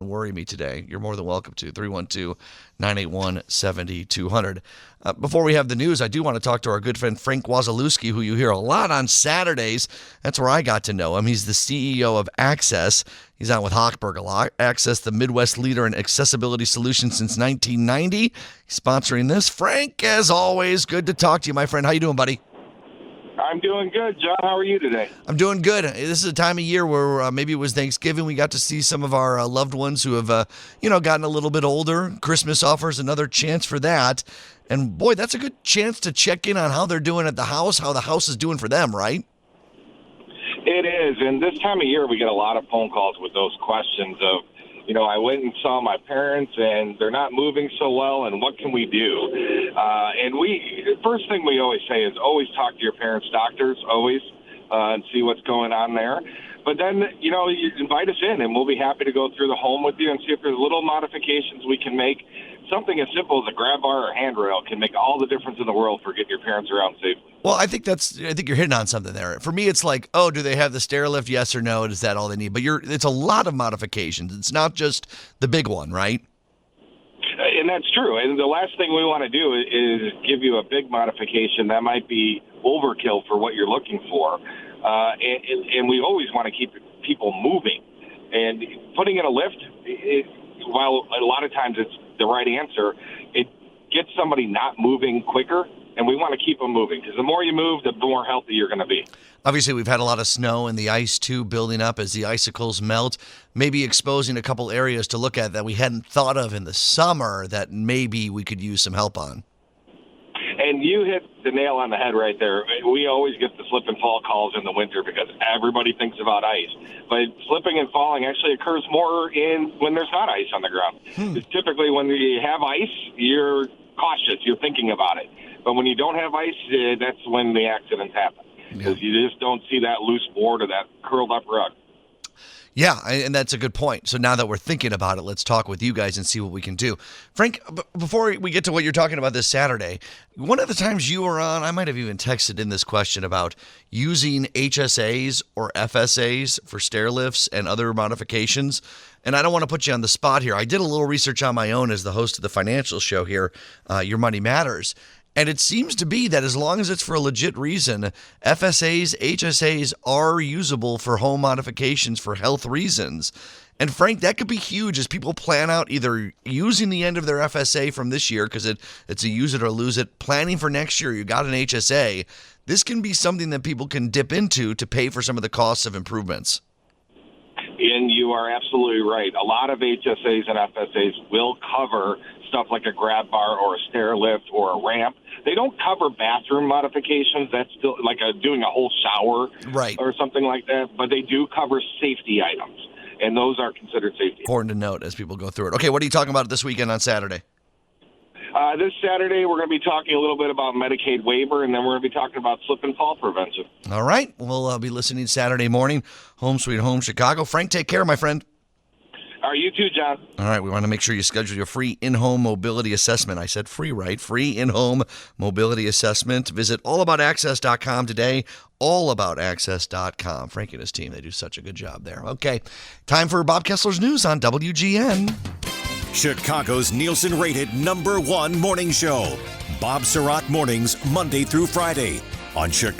worry me today, you're more than welcome to. 312-981-7200. Before we have the news, I do want to talk to our good friend Frank Wasilewski, who you hear a lot on Saturdays. That's where I got to know him. He's the CEO of Access. He's on with Hochberg a lot. Access, the Midwest leader in accessibility solutions since 1990. He's sponsoring this. Frank, as always, good to talk to you, my friend. How you doing, buddy? I'm doing good, John. How are you today? I'm doing good. This is a time of year where maybe it was Thanksgiving. We got to see some of our loved ones who have, gotten a little bit older. Christmas offers another chance for that. And boy, that's a good chance to check in on how they're doing at the house, how the house is doing for them, right? It is. And this time of year, we get a lot of phone calls with those questions of, I went and saw my parents and they're not moving so well, and what can we do? The first thing we always say is always talk to your parents' doctors, always, and see what's going on there. But then, you invite us in, and we'll be happy to go through the home with you and see if there's little modifications we can make. Something as simple as a grab bar or handrail can make all the difference in the world for getting your parents around safely. Well, I think you're hitting on something there. For me, it's like, oh, do they have the stair lift? Yes or no? Is that all they need? But it's a lot of modifications. It's not just the big one, right? And that's true. And the last thing we want to do is give you a big modification that might be overkill for what you're looking for. And we always want to keep people moving. And putting in a lift, while a lot of times it's the right answer, it gets somebody not moving quicker, and we want to keep them moving because the more you move, the more healthy you're going to be. Obviously, we've had a lot of snow and the ice, too, building up as the icicles melt, maybe exposing a couple areas to look at that we hadn't thought of in the summer that maybe we could use some help on. And you hit the nail on the head right there. We always get the slip and fall calls in the winter because everybody thinks about ice. But slipping and falling actually occurs more when there's not ice on the ground. It's typically when you have ice, you're cautious. You're thinking about it. But when you don't have ice, that's when the accidents happen. Because you just don't see that loose board or that curled up rug. Yeah, and that's a good point. So now that we're thinking about it, let's talk with you guys and see what we can do. Frank, before we get to what you're talking about this Saturday, one of the times you were on, I might have even texted in this question about using HSAs or FSAs for stair lifts and other modifications. And I don't want to put you on the spot here. I did a little research on my own as the host of the financial show here, Your Money Matters. And it seems to be that as long as it's for a legit reason, FSAs, HSAs are usable for home modifications for health reasons. And Frank, that could be huge as people plan out either using the end of their FSA from this year because it's a use it or lose it, planning for next year, you got an HSA. This can be something that people can dip into to pay for some of the costs of improvements. And you are absolutely right. A lot of HSAs and FSAs will cover stuff like a grab bar or a stair lift or a ramp. They don't cover bathroom modifications. That's still like doing a whole shower or something like that. But they do cover safety items, and those are considered safety. Important to note as people go through it. Okay, what are you talking about this weekend on Saturday? This Saturday, we're going to be talking a little bit about Medicaid waiver, and then we're going to be talking about slip and fall prevention. All right. We'll be listening Saturday morning. Home Sweet Home Chicago. Frank, take care, my friend. All right, you too, John. All right, we want to make sure you schedule your free in-home mobility assessment. I said free, right? Free in-home mobility assessment. Visit allaboutaccess.com today, allaboutaccess.com. Frank and his team, they do such a good job there. Okay, time for Bob Kessler's News on WGN. Chicago's Nielsen-rated #1 morning show. Bob Surratt mornings, Monday through Friday on Chicago.